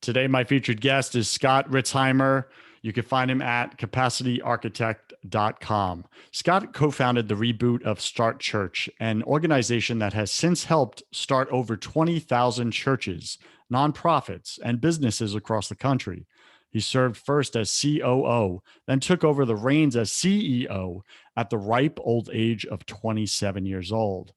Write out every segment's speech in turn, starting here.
Today, my featured guest is Scott Ritzheimer. You can find him at capacityarchitect.com. Scott co-founded the reboot of Start Church, an organization that has since helped start over 20,000 churches, nonprofits, and businesses across the country. He served first as COO, then took over the reins as CEO at the ripe old age of 27 years old.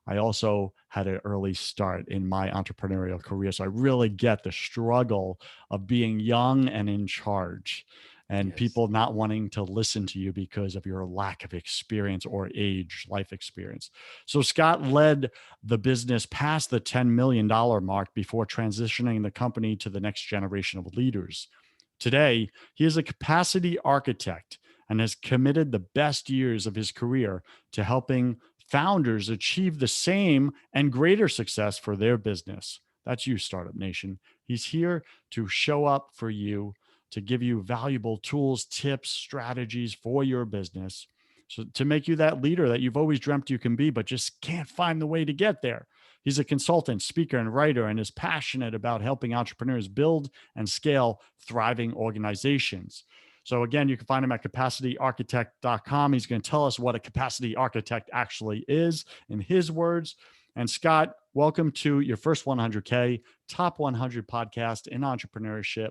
I also had an early start in my entrepreneurial career. So I really get the struggle of being young and in charge and Yes. people not wanting to listen to you because of your lack of experience or age, life experience. So Scott led the business past the $10 million mark before transitioning the company to the next generation of leaders. Today, he is a capacity architect and has committed the best years of his career to helping founders achieve the same and greater success for their business. That's you, Startup Nation. He's here to show up for you, to give you valuable tools, tips, strategies for your business, so to make you that leader that you've always dreamt you can be, but just can't find the way to get there. He's a consultant, speaker, and writer, and is passionate about helping entrepreneurs build and scale thriving organizations. So again, you can find him at capacityarchitect.com. He's going to tell us what a capacity architect actually is in his words. And Scott, welcome to your first 100K top 100 podcast in entrepreneurship.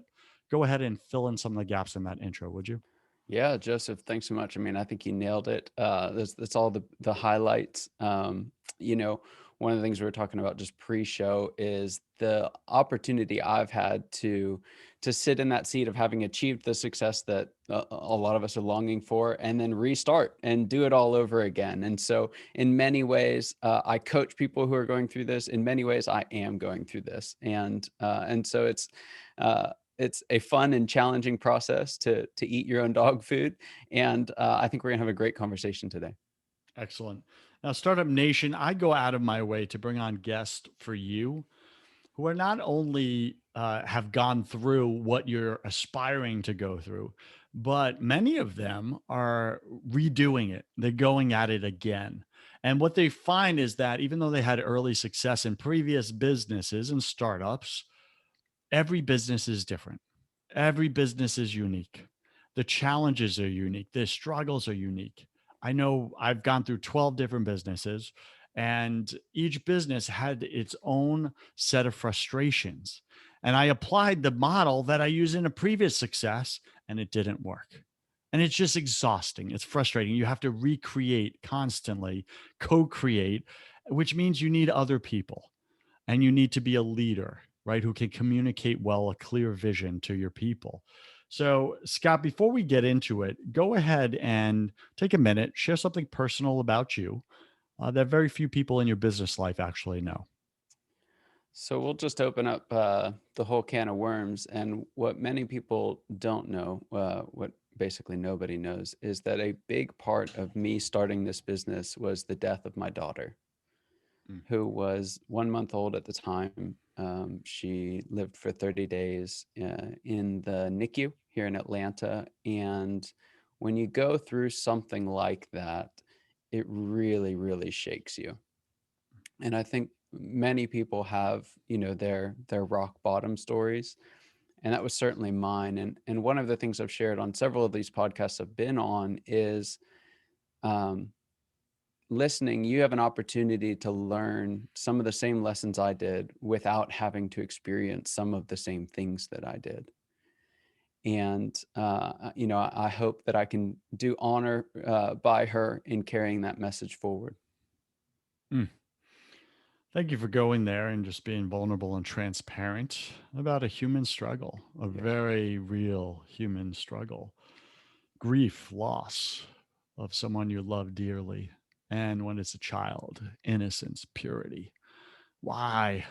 Go ahead and fill in some of the gaps in that intro, would you? Yeah, Joseph, thanks so much. I mean, I think you nailed it. That's all the highlights. One of the things we were talking about just pre-show is the opportunity I've had to sit in that seat of having achieved the success that a lot of us are longing for, and then restart and do it all over again. And so, in many ways, I coach people who are going through this. In many ways, I am going through this, and so it's a fun and challenging process to eat your own dog food. And I think we're gonna have a great conversation today. Excellent. Now, Startup Nation, I go out of my way to bring on guests for you who are not only have gone through what you're aspiring to go through, but many of them are redoing it. They're going at it again. And what they find is that even though they had early success in previous businesses and startups, every business is different. Every business is unique. The challenges are unique. The struggles are unique. I know I've gone through 12 different businesses, and each business had its own set of frustrations. And I applied the model that I used in a previous success, and it didn't work. And it's just exhausting. It's frustrating. You have to recreate constantly, co create, which means you need other people and you need to be a leader, right? Who can communicate well, a clear vision to your people. So, Scott, before we get into it, go ahead and take a minute, share something personal about you that very few people in your business life actually know. So we'll just open up the whole can of worms. And what many people don't know, what basically nobody knows, is that a big part of me starting this business was the death of my daughter, Mm. who was 1 month old at the time. She lived for 30 days in the NICU here in Atlanta. And when you go through something like that, it really, really shakes you. And I think many people have, their rock bottom stories. And that was certainly mine. And one of the things I've shared on several of these podcasts I've been on is um, listening, you have an opportunity to learn some of the same lessons I did without having to experience some of the same things that I did. And, I hope that I can do honor by her in carrying that message forward. Mm. Thank you for going there and just being vulnerable and transparent about a human struggle, a Yeah. very real human struggle. Grief, loss of someone you love dearly. And when it's a child, innocence, purity. Why?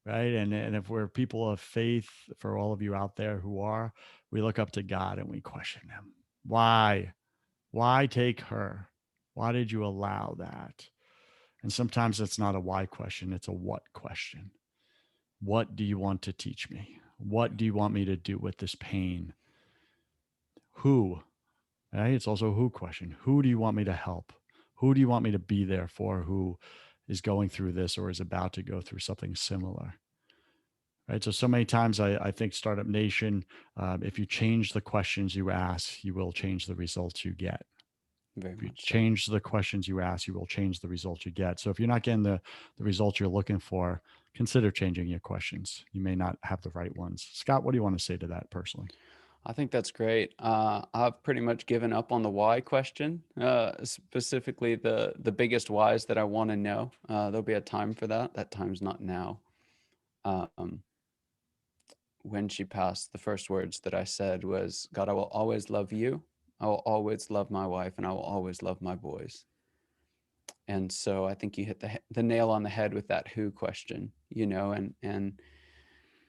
Right. And if we're people of faith, for all of you out there who are, we look up to God and we question him. Why? Why take her? Why did you allow that? And sometimes it's not a why question, it's a what question. What do you want to teach me? What do you want me to do with this pain? Who? Right? It's also a who question. Who do you want me to help? Who do you want me to be there for who is going through this or is about to go through something similar? right? So many times I think Startup Nation, if you change the questions you ask, you will change the results you get. Very If you much so. change the questions you ask, you will change the results you get. So if you're not getting the results you're looking for, consider changing your questions. You may not have the right ones. Scott, what do you want to say to that personally? I think that's great. I've pretty much given up on the why question, specifically the biggest whys that I want to know. There'll be a time for that. That time's not now. Um, when she passed, the first words that I said was, God, I will always love you. I will always love my wife, and I will always love my boys. And so I think you hit the nail on the head with that who question, and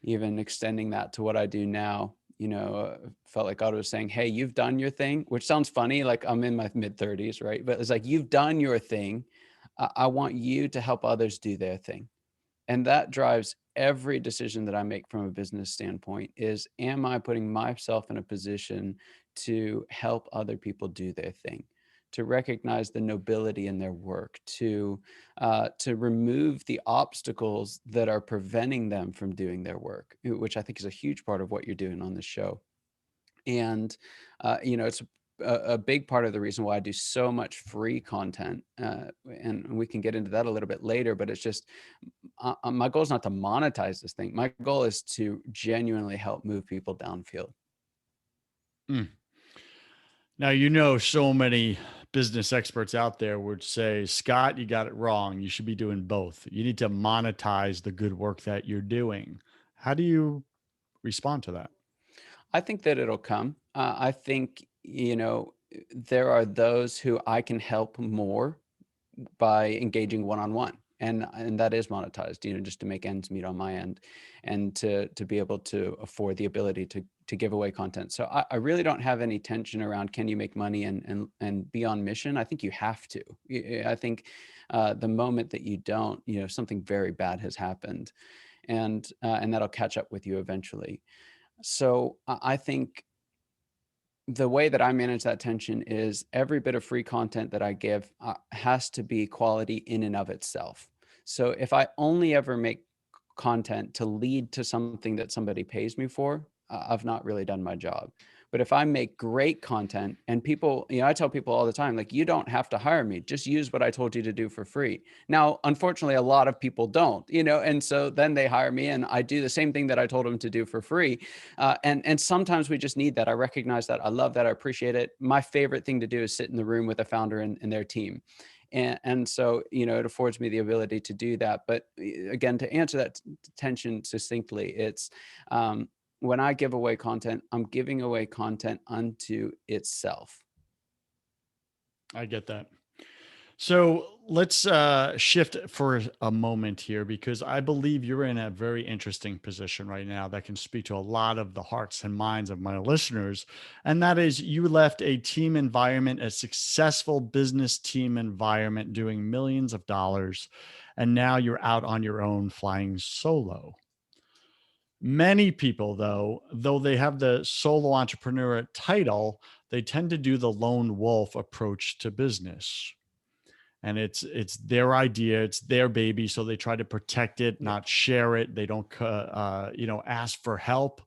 even extending that to what I do now, felt like God was saying, hey, you've done your thing, which sounds funny. Like I'm in my mid 30s, right? But it's like, you've done your thing. I want you to help others do their thing. And that drives every decision that I make from a business standpoint is, am I putting myself in a position to help other people do their thing, to recognize the nobility in their work, to remove the obstacles that are preventing them from doing their work, which I think is a huge part of what you're doing on this show. And it's a big part of the reason why I do so much free content, and we can get into that a little bit later. But it's just my goal is not to monetize this thing. My goal is to genuinely help move people downfield. Mm. Now, you know, so many business experts out there would say, Scott, you got it wrong. You should be doing both. You need to monetize the good work that you're doing. How do you respond to that? I think that it'll come. I think, there are those who I can help more by engaging one-on-one, and that is monetized, just to make ends meet on my end, and to be able to afford the ability to give away content. So I really don't have any tension around, can you make money and be on mission? I think you have to. I think the moment that you don't, something very bad has happened, and that'll catch up with you eventually. So I think the way that I manage that tension is every bit of free content that I give has to be quality in and of itself. So if I only ever make content to lead to something that somebody pays me for, I've not really done my job. But if I make great content, and people, I tell people all the time, like, you don't have to hire me, just use what I told you to do for free. Now, unfortunately, a lot of people don't, and so then they hire me and I do the same thing that I told them to do for free. And sometimes we just need that. I recognize that. I love that. I appreciate it. My favorite thing to do is sit in the room with a founder and their team. And so, it affords me the ability to do that. But again, to answer that tension succinctly, it's when I give away content, I'm giving away content unto itself. I get that. So let's shift for a moment here because I believe you're in a very interesting position right now that can speak to a lot of the hearts and minds of my listeners. And that is, you left a team environment, a successful business team environment, doing millions of dollars. And now you're out on your own flying solo. Many people, though they have the solo entrepreneur title, they tend to do the lone wolf approach to business, and it's their idea, it's their baby, so they try to protect it, Yeah. not share it. They don't ask for help.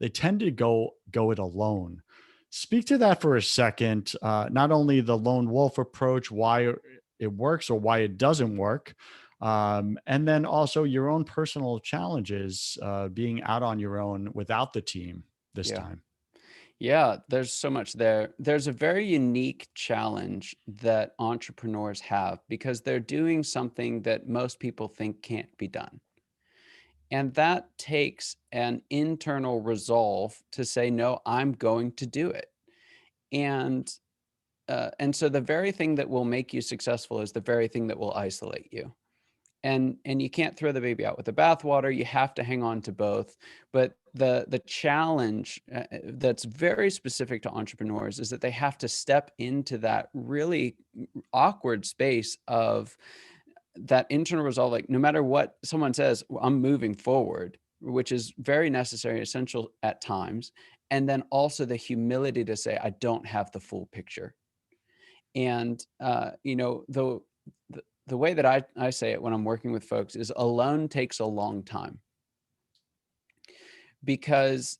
They tend to go it alone. Speak to that for a second. Not only the lone wolf approach, why it works or why it doesn't work, and then also your own personal challenges, being out on your own without the team this Yeah. time. Yeah, there's so much there. There's a very unique challenge that entrepreneurs have because they're doing something that most people think can't be done. And that takes an internal resolve to say, no, I'm going to do it. And and so the very thing that will make you successful is the very thing that will isolate you. And you can't throw the baby out with the bathwater. You have to hang on to both. But the challenge that's very specific to entrepreneurs is that they have to step into that really awkward space of that internal resolve. Like, no matter what someone says, "Well, I'm moving forward," which is very necessary, essential at times. And then also the humility to say, I don't have the full picture. And the way that I say it when I'm working with folks is, alone takes a long time. because,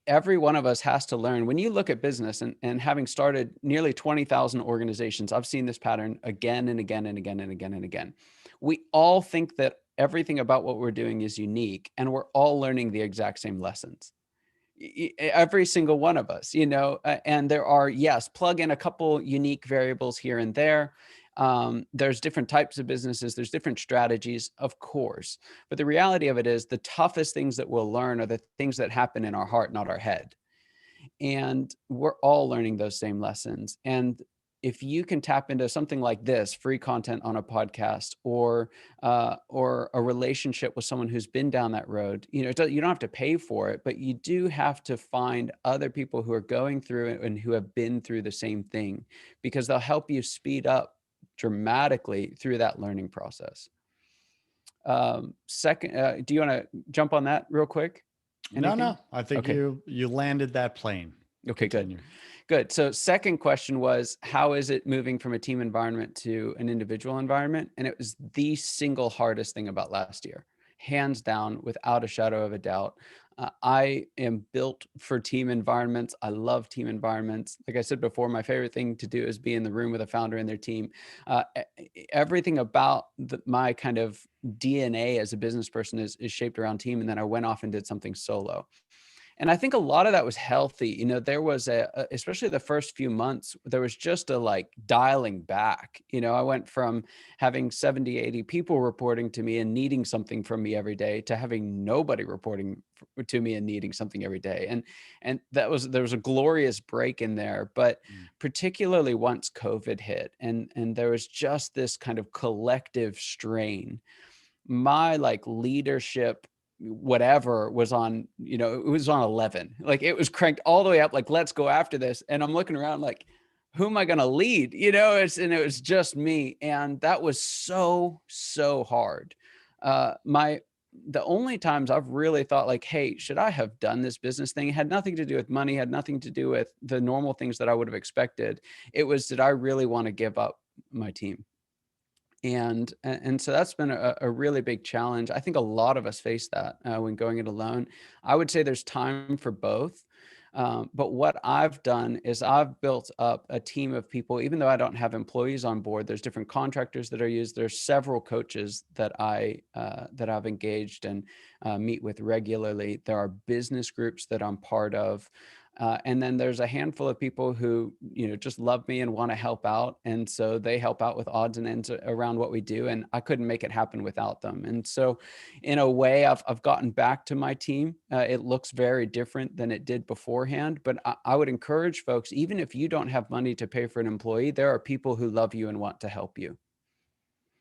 every one of us has to learn. When you look at business, and having started nearly 20,000 organizations, I've seen this pattern again and again and again and again and again. We all think that everything about what we're doing is unique, and we're all learning the exact same lessons. Every single one of us, and there are, yes, plug in a couple unique variables here and there. There's different types of businesses, there's different strategies, of course. But the reality of it is, the toughest things that we'll learn are the things that happen in our heart, not our head. And we're all learning those same lessons. And if you can tap into something like this, free content on a podcast, or a relationship with someone who's been down that road, you don't have to pay for it, but you do have to find other people who are going through it and who have been through the same thing, because they'll help you speed up dramatically through that learning process. Second, do you want to jump on that real quick? No, Anything? no. I think Okay. you landed that plane. Okay, good. Continue. Good. So second question was, how is it moving from a team environment to an individual environment? And it was the single hardest thing about last year, hands down, without a shadow of a doubt. I am built for team environments. I love team environments. Like I said before, my favorite thing to do is be in the room with a founder and their team. Everything about my kind of DNA as a business person is shaped around team. And then I went off and did something solo. And I think a lot of that was healthy. There was especially the first few months, there was just a like dialing back. I went from having 70, 80 people reporting to me and needing something from me every day, to having nobody reporting to me and needing something every day. And there was a glorious break in there, but Mm. particularly once COVID hit, and there was just this kind of collective strain. My like leadership whatever was on, it was on 11. Like, it was cranked all the way up, like, let's go after this. And I'm looking around like, who am I going to lead? And it was just me. And that was so hard. The only times I've really thought like, hey, should I have done this business thing? It had nothing to do with money, had nothing to do with the normal things that I would have expected. It was, did I really want to give up my team? And so that's been a really big challenge. I think a lot of us face that when going it alone. I would say there's time for both. But what I've done is I've built up a team of people, even though I don't have employees on board. There's different contractors that are used. There's several coaches that I've engaged and meet with regularly. There are business groups that I'm part of. And then there's a handful of people who, just love me and want to help out. And so they help out with odds and ends around what we do. And I couldn't make it happen without them. And so in a way, I've gotten back to my team. It looks very different than it did beforehand. But I would encourage folks, even if you don't have money to pay for an employee, there are people who love you and want to help you.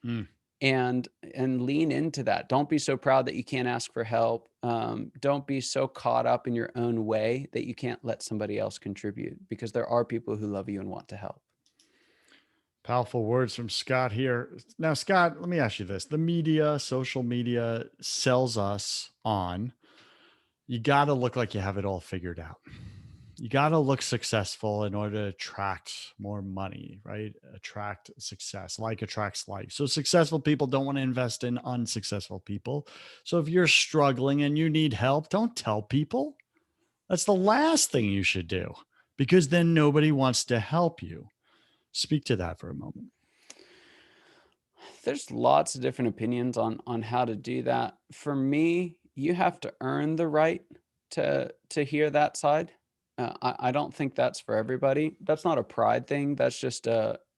Mm. And lean into that. Don't be so proud that you can't ask for help. Don't be so caught up in your own way that you can't let somebody else contribute, because there are people who love you and want to help. Powerful words from Scott here. Now, Scott, let me ask you this. The media, social media sells us on, you got to look like you have it all figured out. You got to look successful in order to attract more money, right? Attract success. Like attracts like. So successful people don't want to invest in unsuccessful people. So if you're struggling and you need help, don't tell people. That's the last thing you should do, because then nobody wants to help you. Speak to that for a moment. There's lots of different opinions on how to do that. For me, you have to earn the right to hear that side. I don't think that's for everybody. That's not a pride thing. That's just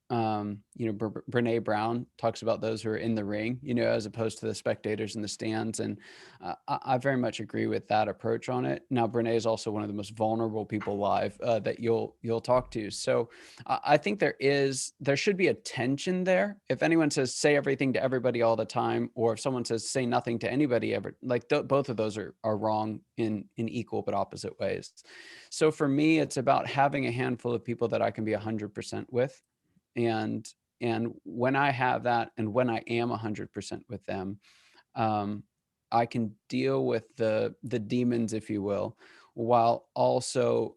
Brene Brown talks about those who are in the ring, as opposed to the spectators in the stands. And I very much agree with that approach on it. Now, Brene is also one of the most vulnerable people live that you'll talk to. So I think there should be a tension there. If anyone says say everything to everybody all the time, or if someone says say nothing to anybody ever, like both of those are wrong in equal but opposite ways. So for me, it's about having a handful of people that I can be 100% with. And when I have that, and when I am 100% with them, I can deal with the demons, if you will, while also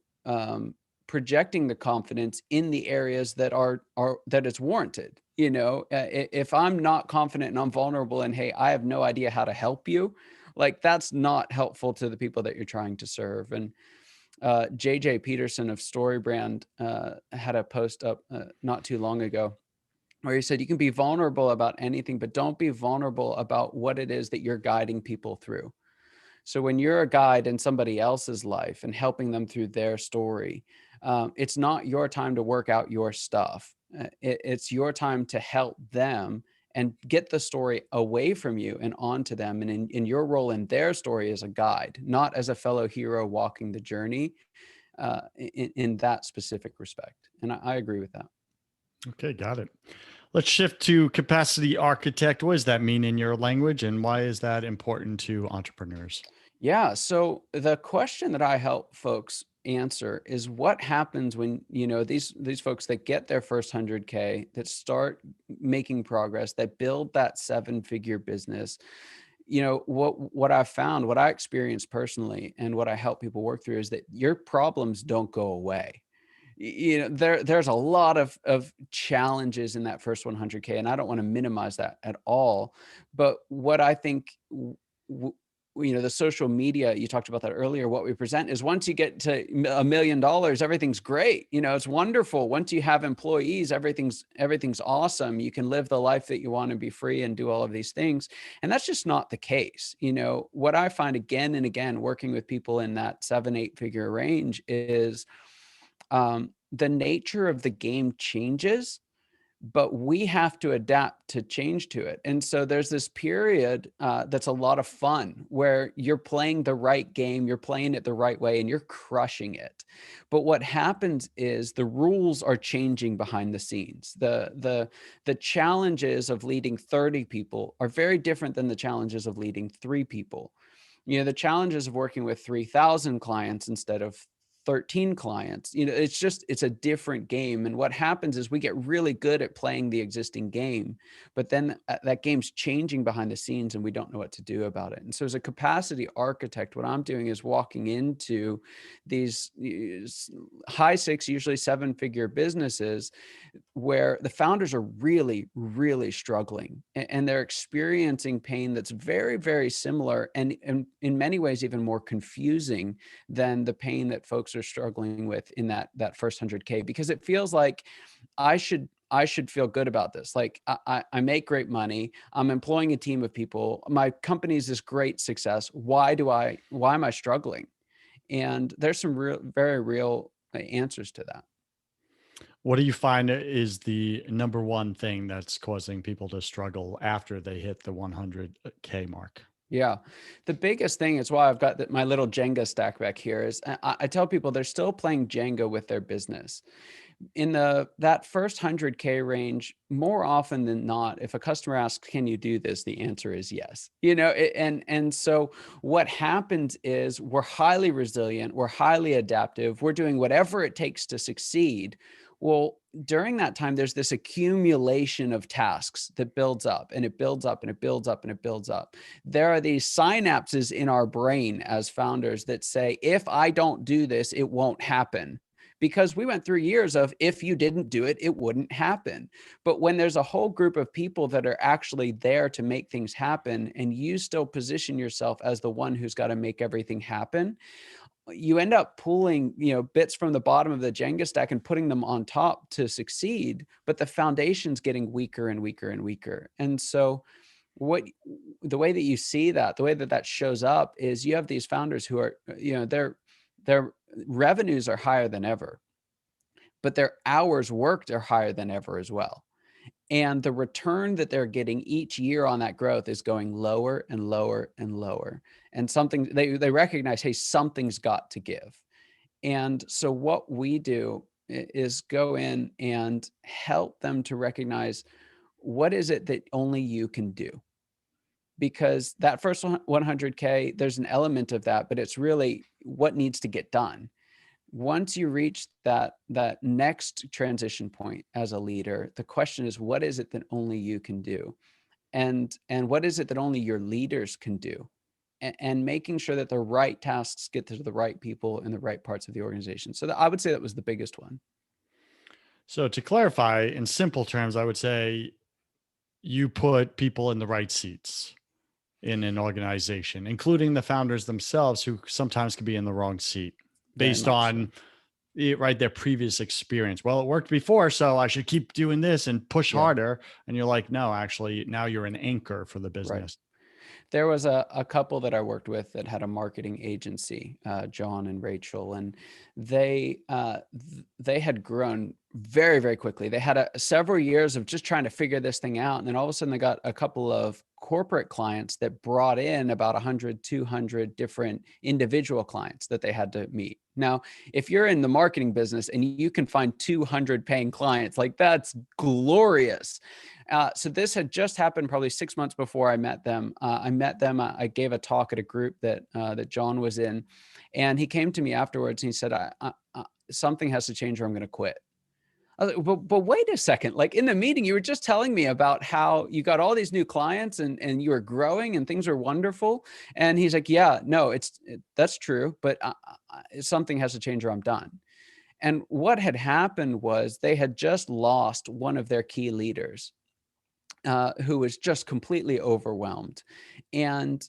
projecting the confidence in the areas that are that it's warranted. If I'm not confident and I'm vulnerable and, hey, I have no idea how to help you, Like, that's not helpful to the people that you're trying to serve. And JJ Peterson of Storybrand had a post up not too long ago where he said, you can be vulnerable about anything, but don't be vulnerable about what it is that you're guiding people through. So when you're a guide in somebody else's life and helping them through their story, it's not your time to work out your stuff. It's your time to help them and get the story away from you and onto them. And in your role in their story as a guide, not as a fellow hero walking the journey, in that specific respect. And I agree with that. Okay, got it. Let's shift to capacity architect. What does that mean in your language, and why is that important to entrepreneurs? Yeah. So the question that I help folks answer is what happens when, these folks that get their first 100K, that start making progress, that build that seven-figure business. What I've found, what I experienced personally, and what I help people work through is that your problems don't go away. There's a lot of challenges in that first 100K, and I don't want to minimize that at all. But what I think, the social media, you talked about that earlier, what we present is once you get to $1 million, everything's great. It's wonderful. Once you have employees, everything's awesome. You can live the life that you want and be free and do all of these things. And that's just not the case. What I find again and again working with people in that 7-8 figure range is the nature of the game changes, but we have to adapt to change to it. And so there's this period that's a lot of fun where you're playing the right game, you're playing it the right way, and you're crushing it. But what happens is the rules are changing behind the scenes. The challenges of leading 30 people are very different than the challenges of leading 3 people. The challenges of working with 3,000 clients instead of 13 clients, it's a different game. And what happens is we get really good at playing the existing game, but then that game's changing behind the scenes and we don't know what to do about it. And so as a capacity architect, what I'm doing is walking into these high 6, usually 7-figure businesses where the founders are really, really struggling, and they're experiencing pain that's very, very similar and in many ways even more confusing than the pain that folks are struggling with in that first 100K, because it feels like I should feel good about this. Like I make great money. I'm employing a team of people. My company is this great success. Why am I struggling? And there's some very real answers to that. What do you find is the number one thing that's causing people to struggle after they hit the 100K mark? Yeah. The biggest thing is why I've got my little Jenga stack back here is I tell people they're still playing Jenga with their business. In that first 100K range, more often than not, if a customer asks, can you do this? The answer is yes. And so what happens is we're highly resilient, we're highly adaptive, we're doing whatever it takes to succeed. Well, during that time, there's this accumulation of tasks that builds up and it builds up and it builds up and it builds up. There are these synapses in our brain as founders that say, if I don't do this, it won't happen. Because we went through years of if you didn't do it, it wouldn't happen. But when there's a whole group of people that are actually there to make things happen, and you still position yourself as the one who's got to make everything happen, you end up pulling, bits from the bottom of the Jenga stack and putting them on top to succeed, but the foundation's getting weaker and weaker and weaker. And so the way that you see that, the way that shows up is you have these founders who are, their revenues are higher than ever, but their hours worked are higher than ever as well. And the return that they're getting each year on that growth is going lower and lower and lower. And they recognize, hey, something's got to give. And so what we do is go in and help them to recognize, what is it that only you can do? Because that first 100K, there's an element of that, but it's really what needs to get done. Once you reach that next transition point as a leader, the question is, what is it that only you can do? And what is it that only your leaders can do? And making sure that the right tasks get to the right people in the right parts of the organization. So I would say that was the biggest one. So, to clarify, in simple terms, I would say you put people in the right seats. in an organization, including the founders themselves, who sometimes can be in the wrong seat Very based much so. on right, their previous experience. Well, it worked before, so I should keep doing this and push Yeah, harder. And you're like, no, actually, now you're an anchor for the right. business. There was a couple that I worked with that had a marketing agency, John and Rachel, and they had grown very, very quickly. They had several years of just trying to figure this thing out, and then all of a sudden they got a couple of corporate clients that brought in about 100, 200 different individual clients that they had to meet. Now, if you're in the marketing business and you can find 200 paying clients, like that's glorious. So this had just happened probably 6 months before I met them. I gave a talk at a group that John was in, and he came to me afterwards and he said, something has to change or I'm going to quit. I was like, but wait a second. Like in the meeting, you were just telling me about how you got all these new clients and you were growing and things are wonderful. And he's like, yeah, no, that's true, but something has to change or I'm done. And what had happened was they had just lost one of their key leaders, who was just completely overwhelmed. And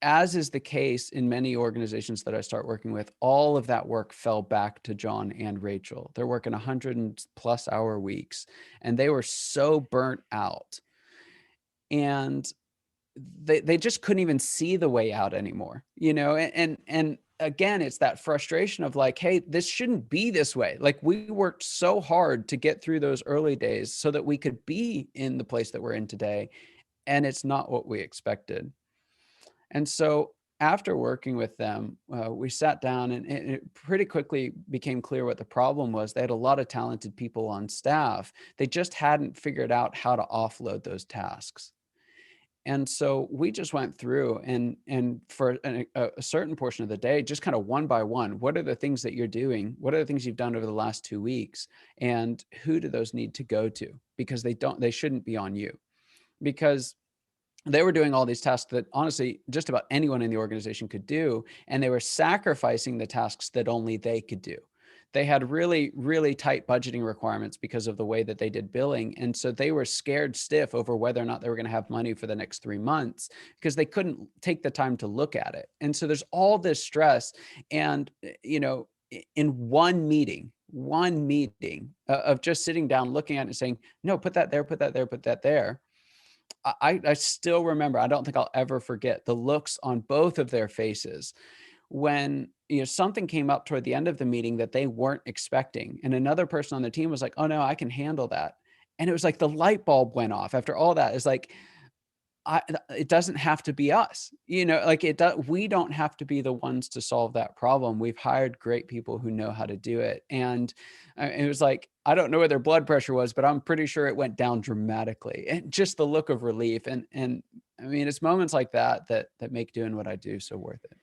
as is the case in many organizations that I start working with, all of that work fell back to John and Rachel. They're working 100+ hour weeks, and they were so burnt out. And they just couldn't even see the way out anymore, and again, it's that frustration of like, hey, this shouldn't be this way. Like we worked so hard to get through those early days so that we could be in the place that we're in today, and it's not what we expected. And so after working with them, we sat down and it pretty quickly became clear what the problem was. They had a lot of talented people on staff. They just hadn't figured out how to offload those tasks. And so we just went through and for a certain portion of the day, just kind of one by one, what are the things that you're doing? What are the things you've done over the last 2 weeks? And who do those need to go to? Because they shouldn't be on you. Because they were doing all these tasks that honestly just about anyone in the organization could do, and they were sacrificing the tasks that only they could do. They had really, really tight budgeting requirements because of the way that they did billing. And so they were scared stiff over whether or not they were going to have money for the next 3 months because they couldn't take the time to look at it. And so there's all this stress. And, in one meeting of just sitting down, looking at it and saying, no, put that there, put that there, put that there. I still remember, I don't think I'll ever forget the looks on both of their faces when something came up toward the end of the meeting that they weren't expecting. And another person on the team was like, oh no, I can handle that. And it was like the light bulb went off after all that. It's like, it doesn't have to be us, we don't have to be the ones to solve that problem. We've hired great people who know how to do it. And it was like, I don't know what their blood pressure was, but I'm pretty sure it went down dramatically, and just the look of relief. And I mean, it's moments like that make doing what I do so worth it.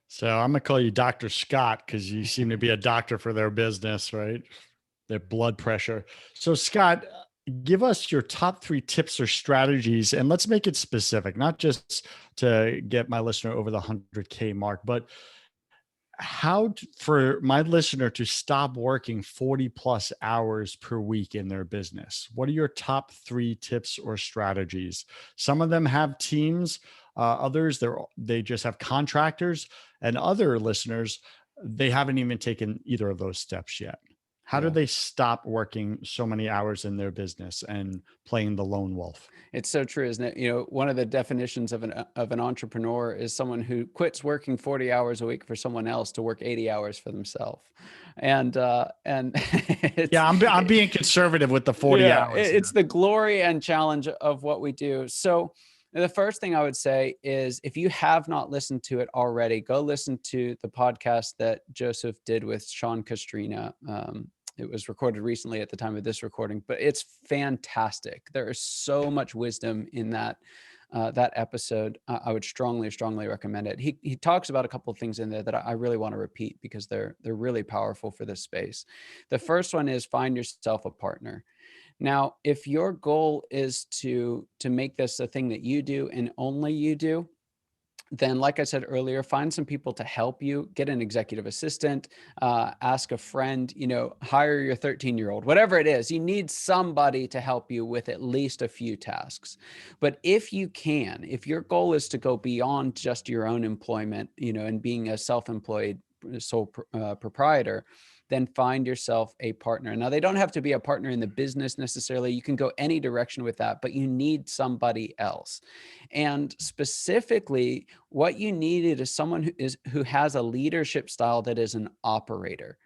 So I'm going to call you Dr. Scott because you seem to be a doctor for their business, right? Their blood pressure. So, Scott, give us your top 3 tips or strategies, and let's make it specific, not just to get my listener over the 100K mark, but for my listener to stop working 40 plus hours per week in their business. What are your top 3 tips or strategies? Some of them have teams, others they just have contractors, and other listeners, they haven't even taken either of those steps yet. How do Yeah. they stop working so many hours in their business and playing the lone wolf? It's so true, isn't it? One of the definitions of an entrepreneur is someone who quits working 40 hours a week for someone else to work 80 hours for themselves. And it's Yeah, I'm being conservative with the 40 yeah, hours it's here. the glory and challenge of what we do. So the first thing I would say is, if you have not listened to it already, go listen to the podcast that Joseph did with Sean Castrina. It was recorded recently at the time of this recording, but it's fantastic. There is so much wisdom in that episode. I would strongly, strongly recommend it. He talks about a couple of things in there that I really want to repeat because they're really powerful for this space. The first one is find yourself a partner. Now, if your goal is to make this a thing that you do and only you do, then, like I said earlier, find some people to help you. Get an executive assistant, ask a friend, hire your 13-year-old, whatever it is. You need somebody to help you with at least a few tasks. But if you can, if your goal is to go beyond just your own employment, and being a self-employed sole proprietor, then find yourself a partner. Now, they don't have to be a partner in the business necessarily. You can go any direction with that, but you need somebody else. And specifically, what you needed is someone who has a leadership style that is an operator.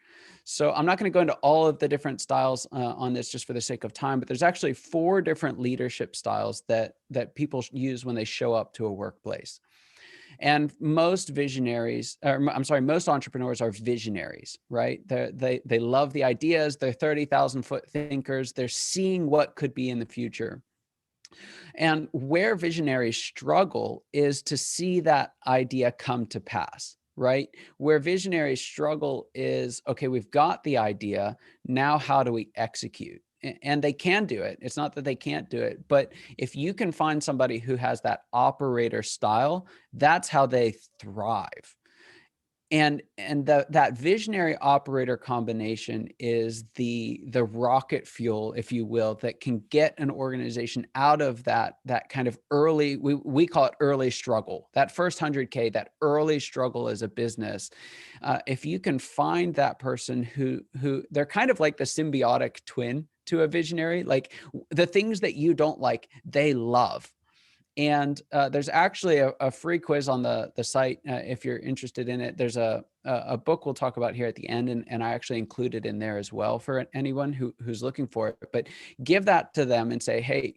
So I'm not going to go into all of the different styles on this just for the sake of time, but there's actually 4 different leadership styles that people use when they show up to a workplace. And most visionaries, or I'm sorry, most entrepreneurs are visionaries, right? They love the ideas. They're 30,000-foot thinkers. They're seeing what could be in the future. And where visionaries struggle is to see that idea come to pass, right? Where visionaries struggle is, okay, we've got the idea. Now, how do we execute? And they can do it. It's not that they can't do it, but if you can find somebody who has that operator style, that's how they thrive. And that visionary operator combination is the rocket fuel, if you will, that can get an organization out of that kind of early, we call it early struggle, that first 100K, that early struggle as a business. If you can find that person who they're kind of like the symbiotic twin to a visionary, like the things that you don't like, they love. And there's actually a free quiz on the site if you're interested in it. There's a book we'll talk about here at the end, and I actually include it in there as well for anyone who's looking for it. But give that to them and say, hey,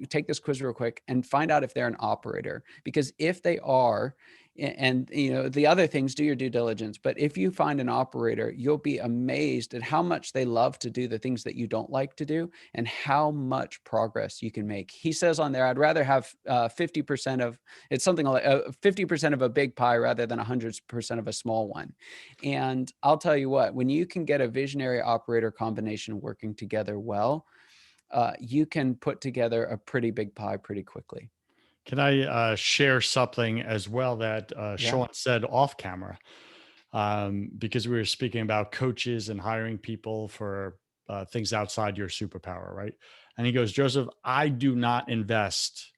take this quiz real quick and find out if they're an operator. Because if they are, and the other things, do your due diligence. But if you find an operator, you'll be amazed at how much they love to do the things that you don't like to do and how much progress you can make. He says on there, I'd rather have 50% of, it's something like 50% of a big pie rather than 100% of a small one. And I'll tell you what, when you can get a visionary operator combination working together well, you can put together a pretty big pie pretty quickly. Can I share something as well that Yeah. Sean said off camera? Because we were speaking about coaches and hiring people for things outside your superpower, right? And he goes, Joseph, I do not invest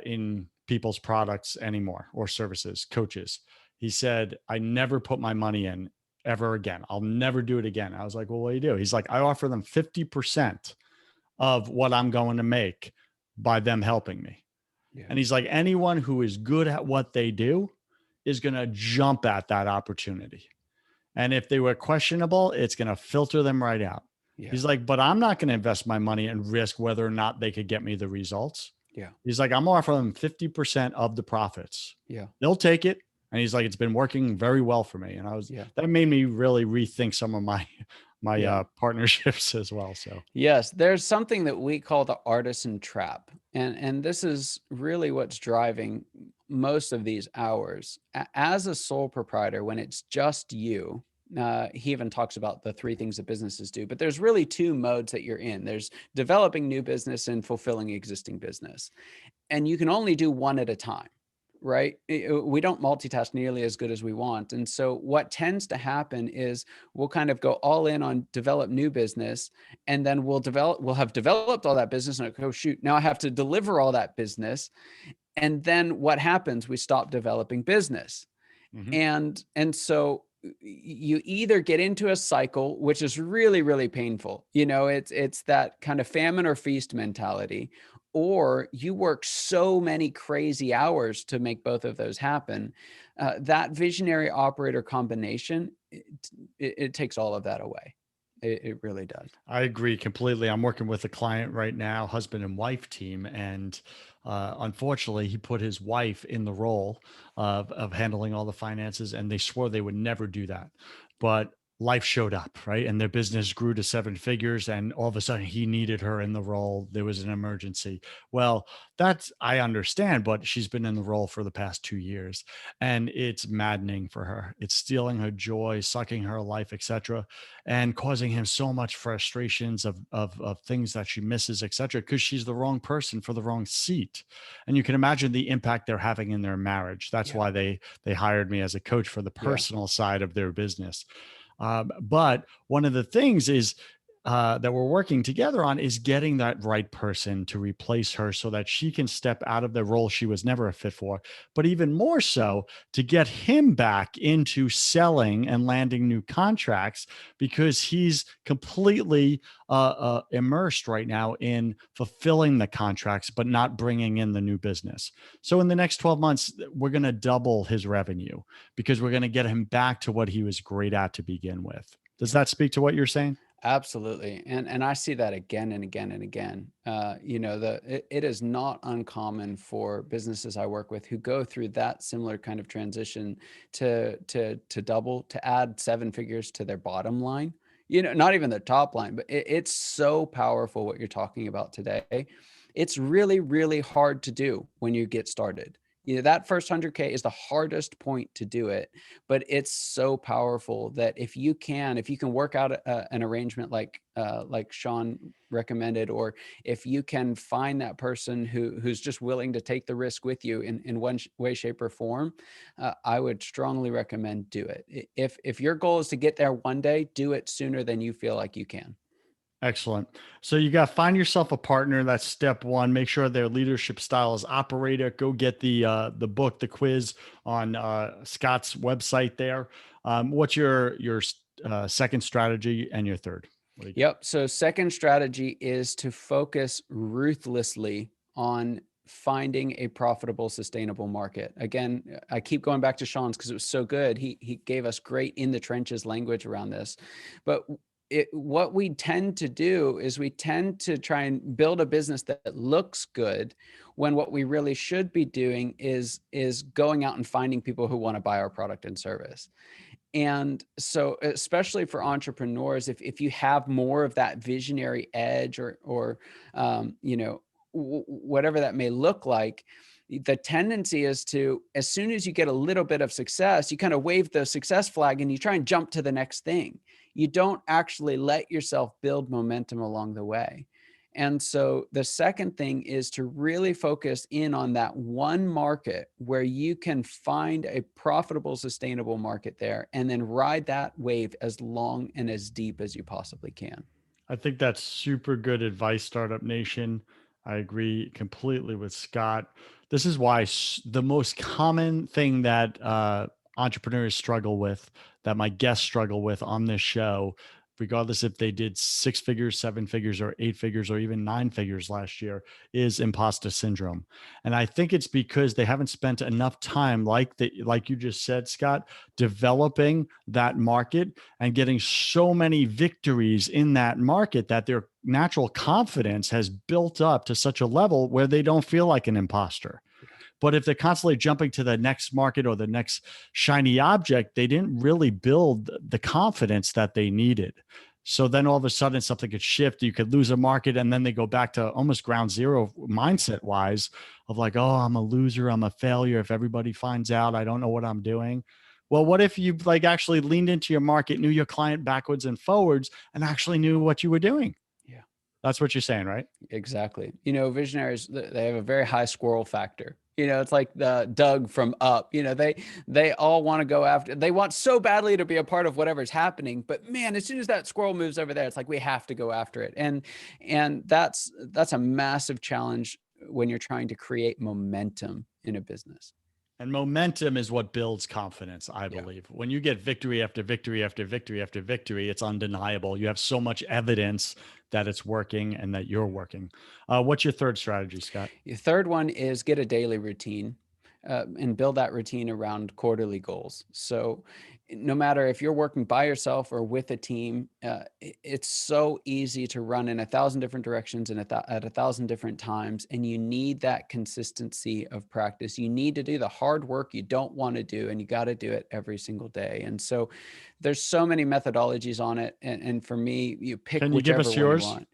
in people's products anymore or services, coaches. He said, I never put my money in ever again. I'll never do it again. I was like, well, what do you do? He's like, I offer them 50% of what I'm going to make by them helping me. Yeah. And he's like, anyone who is good at what they do is going to jump at that opportunity. And if they were questionable, it's going to filter them right out. Yeah. He's like, but I'm not going to invest my money and risk whether or not they could get me the results. Yeah. He's like, I'm offering them 50% of the profits. Yeah. They'll take it. And he's like, it's been working very well for me. And that made me really rethink some of my partnerships as well. So yes, there's something that we call the Artisan Trap. And this is really what's driving most of these hours. As a sole proprietor, when it's just you, he even talks about the 3 things that businesses do, but there's really 2 modes that you're in. There's developing new business and fulfilling existing business. And you can only do one at a time, right? We don't multitask nearly as good as we want. And so what tends to happen is we'll kind of go all in on develop new business, and then we'll have developed all that business and go, shoot, now I have to deliver all that business. And then what happens? We stop developing business. mhm. And so you either get into a cycle, which is really, really painful. It's that kind of famine or feast mentality, or you work so many crazy hours to make both of those happen. That visionary operator combination, it takes all of that away. It really does. I agree completely. I'm working with a client right now, husband and wife team, and unfortunately, he put his wife in the role of handling all the finances, and they swore they would never do that. But life showed up, right? And their business grew to seven figures, and all of a sudden he needed her in the role. There was an emergency. Well, that's, I understand, but she's been in the role for the past 2 years, and it's maddening for her. It's stealing her joy, sucking her life, etc., and causing him so much frustrations of things that she misses, etc., because she's the wrong person for the wrong seat. And you can imagine the impact they're having in their marriage. That's Yeah. why they hired me as a coach for the Yeah. personal side of their business. But one of the things is that we're working together on is getting that right person to replace her so that she can step out of the role she was never a fit for. But even more so, to get him back into selling and landing new contracts, because he's completely immersed right now in fulfilling the contracts, but not bringing in the new business. So in the next 12 months, we're going to double his revenue because we're going to get him back to what he was great at to begin with. Does Yeah. that speak to what you're saying? Absolutely. And I see that again and again and again. It is not uncommon for businesses I work with who go through that similar kind of transition to double, to add seven figures to their bottom line. Not even their top line, but it's so powerful what you're talking about today. It's really, really hard to do when you get started. That first 100K is the hardest point to do it, but it's so powerful that if you can work out an arrangement like Sean recommended, or if you can find that person who's just willing to take the risk with you in one way, shape, or form, I would strongly recommend do it. If your goal is to get there one day, do it sooner than you feel like you can. Excellent. So you got to find yourself a partner. That's step one. Make sure their leadership style is operator. Go get the book, the quiz on Scott's website there. What's your second strategy and your third? What do you got? Yep. So second strategy is to focus ruthlessly on finding a profitable, sustainable market. Again, I keep going back to Sean's because it was so good. He gave us great in the trenches language around this. But what we tend to do is we tend to try and build a business that looks good, when what we really should be doing is going out and finding people who want to buy our product and service. And so, especially for entrepreneurs, if you have more of that visionary edge, or whatever that may look like, the tendency is to, as soon as you get a little bit of success, you kind of wave the success flag and you try and jump to the next thing. You don't actually let yourself build momentum along the way. And so the second thing is to really focus in on that one market where you can find a profitable, sustainable market there, and then ride that wave as long and as deep as you possibly can. I think that's super good advice, Startup Nation. I agree completely with Scott. This is why the most common thing that entrepreneurs struggle with, that my guests struggle with on this show, regardless if they did six figures, seven figures, or eight figures, or even nine figures last year, is imposter syndrome. And I think it's because they haven't spent enough time, like you just said, Scott, developing that market and getting so many victories in that market that their natural confidence has built up to such a level where they don't feel like an imposter. But if they're constantly jumping to the next market or the next shiny object, they didn't really build the confidence that they needed. So then all of a sudden something could shift. You could lose a market, and then they go back to almost ground zero mindset wise, of like, oh, I'm a loser, I'm a failure. If everybody finds out, I don't know what I'm doing. Well, what if you like actually leaned into your market, knew your client backwards and forwards, and actually knew what you were doing? Yeah. That's what you're saying, right? Exactly. Visionaries, they have a very high squirrel factor. It's like the Doug from Up. They all want to go after. They want so badly to be a part of whatever's happening, but man, as soon as that squirrel moves over there, it's like we have to go after it. And that's a massive challenge when you're trying to create momentum in a business. And momentum is what builds confidence, I Yeah. believe. When you get victory after victory after victory after victory, it's undeniable. You have so much evidence that it's working and that you're working. What's your third strategy, Scott? The third one is get a daily routine, and build that routine around quarterly goals. So no matter if you're working by yourself or with a team, it's so easy to run in 1,000 different directions and at 1,000 different times. And you need that consistency of practice. You need to do the hard work you don't want to do, and you got to do it every single day. And so there's so many methodologies on it. And for me, you pick Can you give whichever us one you yours? want.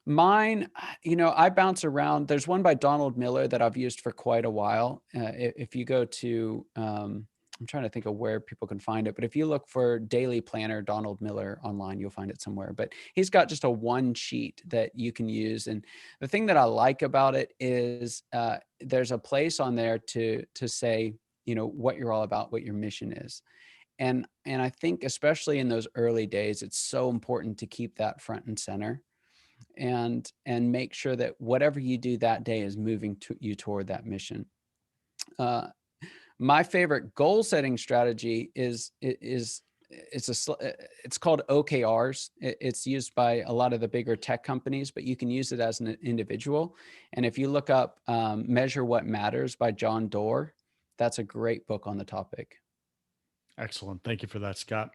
Mine, I bounce around. There's one by Donald Miller that I've used for quite a while. If you go to, I'm trying to think of where people can find it, but if you look for Daily Planner Donald Miller online, you'll find it somewhere. But he's got just a one sheet that you can use. And the thing that I like about it is there's a place on there to say, what you're all about, what your mission is. And I think especially in those early days, it's so important to keep that front and center and make sure that whatever you do that day is moving you toward that mission. My favorite goal setting strategy is it's called OKRs. It's used by a lot of the bigger tech companies, but you can use it as an individual. And if you look up Measure What Matters by John Doerr, that's a great book on the topic. Excellent. Thank you for that, Scott.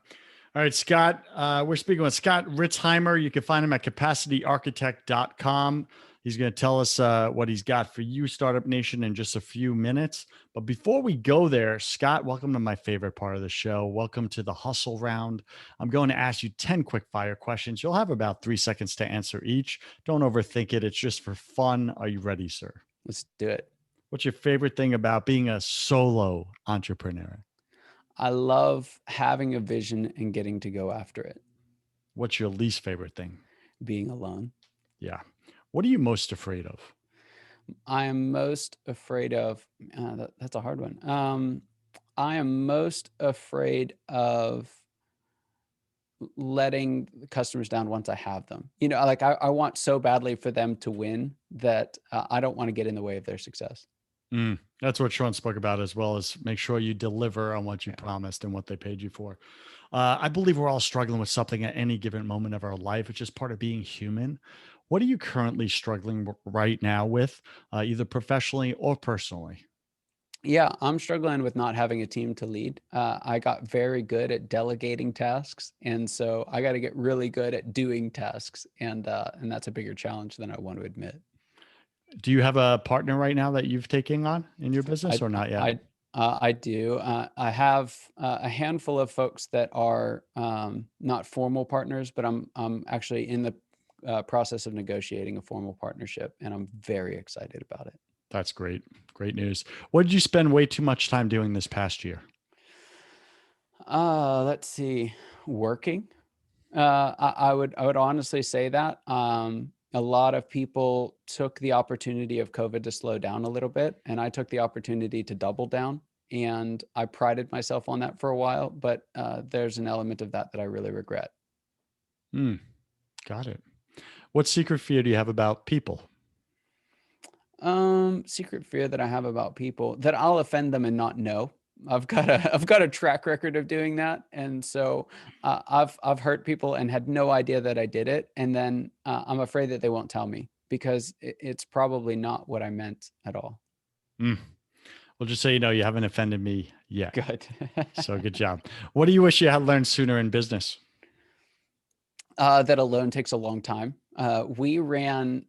All right, Scott, we're speaking with Scott Ritzheimer. You can find him at capacityarchitect.com. He's going to tell us what he's got for you, Startup Nation, in just a few minutes. But before we go there, Scott, welcome to my favorite part of the show. Welcome to the hustle round. I'm going to ask you 10 quick fire questions. You'll have about 3 seconds to answer each. Don't overthink it. It's just for fun. Are you ready, sir? Let's do it. What's your favorite thing about being a solo entrepreneur? I love having a vision and getting to go after it. What's your least favorite thing? Being alone. Yeah. What are you most afraid of? I am most afraid of, that's a hard one. I am most afraid of letting customers down once I have them. Like I want so badly for them to win that I don't want to get in the way of their success. That's what Sean spoke about, as well as make sure you deliver on what you promised and what they paid you for. I believe we're all struggling with something at any given moment of our life. It's just part of being human. What are you currently struggling right now with, either professionally or personally? Yeah, I'm struggling with not having a team to lead. I got very good at delegating tasks, and so I got to get really good at doing tasks, and that's a bigger challenge than I want to admit. Do you have a partner right now that you've taken on in your business, I or not yet? I I do. I have a handful of folks that are not formal partners, but I'm actually in the process of negotiating a formal partnership, and I'm very excited about it. That's great. Great news. What did you spend way too much time doing this past year? Let's see, working. I would honestly say that. A lot of people took the opportunity of COVID to slow down a little bit, and I took the opportunity to double down. And I prided myself on that for a while, but there's an element of that I really regret. Hmm. Got it. What secret fear do you have about people? Secret fear that I have about people, that I'll offend them and not know. I've got a track record of doing that, and so I've hurt people and had no idea that I did it, and then I'm afraid that they won't tell me because it's probably not what I meant at all. Hmm. Well, just so you know, you haven't offended me yet. Good. So good job. What do you wish you had learned sooner in business? That alone takes a long time. We ran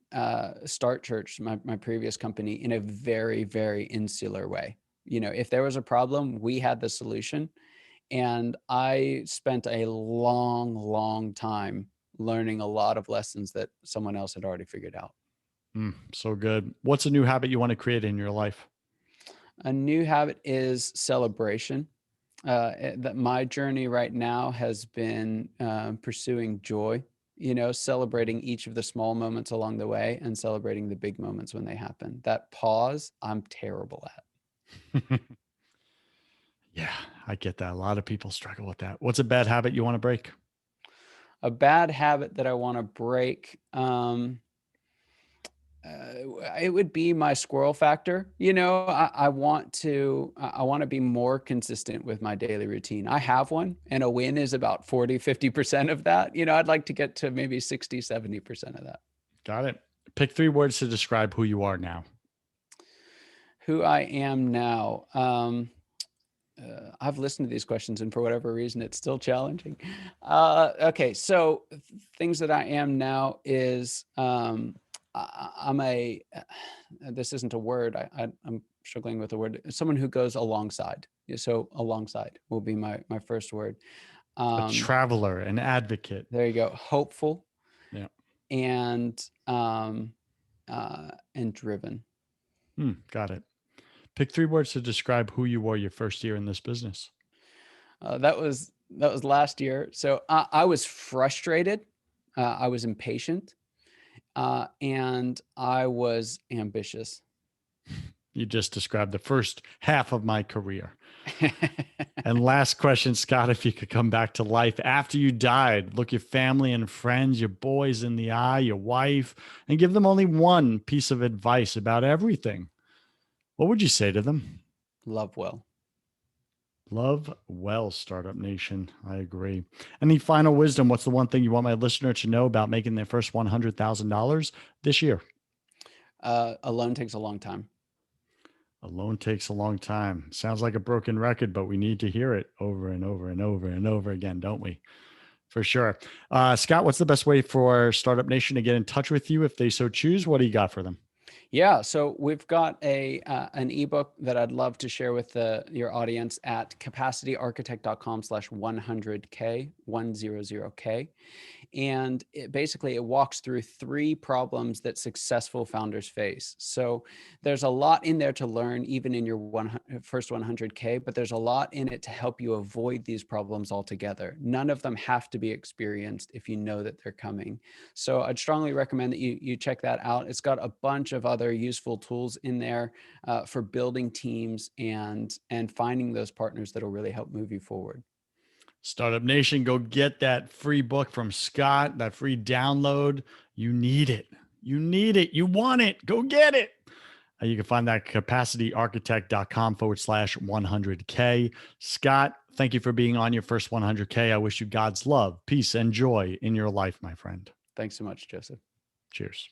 Start Church, my previous company, in a very, very insular way. If there was a problem, we had the solution. And I spent a long, long time learning a lot of lessons that someone else had already figured out. So good. What's a new habit you want to create in your life? A new habit is celebration. That my journey right now has been pursuing joy, celebrating each of the small moments along the way and celebrating the big moments when they happen. That pause, I'm terrible at. Yeah, I get that. A lot of people struggle with that. What's a bad habit you want to break? A bad habit that I want to break. It would be my squirrel factor. I want to be more consistent with my daily routine. I have one, and a win is about 40-50% of that. I'd like to get to maybe 60-70% of that. Got it. Pick 3 words to describe who you are now. Who I am now. I've listened to these questions, and for whatever reason, it's still challenging. Okay, so things that I am now is I'm a. This isn't a word. I'm struggling with the word. Someone who goes alongside. Yeah, so alongside will be my first word. A Um, traveler, an advocate. there you go. Hopeful Yeah. and and driven. Got it. Pick 3 words to describe who you were your first year in this business. That was last year. So I was frustrated. I was impatient, and I was ambitious. You just described the first half of my career. And last question, Scott, if you could come back to life after you died, look your family and friends, your boys in the eye, your wife, and give them only one piece of advice about everything, what would you say to them? Love well. Love well, Startup Nation. I agree. Any final wisdom? What's the one thing you want my listener to know about making their first $100,000 this year? A loan takes a long time. A loan takes a long time. Sounds like a broken record, but we need to hear it over and over and over and over again, don't we? For sure. Scott, what's the best way for Startup Nation to get in touch with you if they so choose? What do you got for them? Yeah, so we've got an ebook that I'd love to share with your audience at capacityarchitect.com/100K, 100K. And basically it walks through 3 problems that successful founders face. So there's a lot in there to learn, even in your first 100K, but there's a lot in it to help you avoid these problems altogether. None of them have to be experienced if you know that they're coming. So I'd strongly recommend that you check that out. It's got a bunch of other useful tools in there for building teams and finding those partners that will really help move you forward. Startup Nation, go get that free book from Scott, that free download. You need it. You need it. You want it. Go get it. You can find that at capacityarchitect.com/100K. Scott, thank you for being on your first 100K. I wish you God's love, peace, and joy in your life, my friend. Thanks so much, Joseph. Cheers.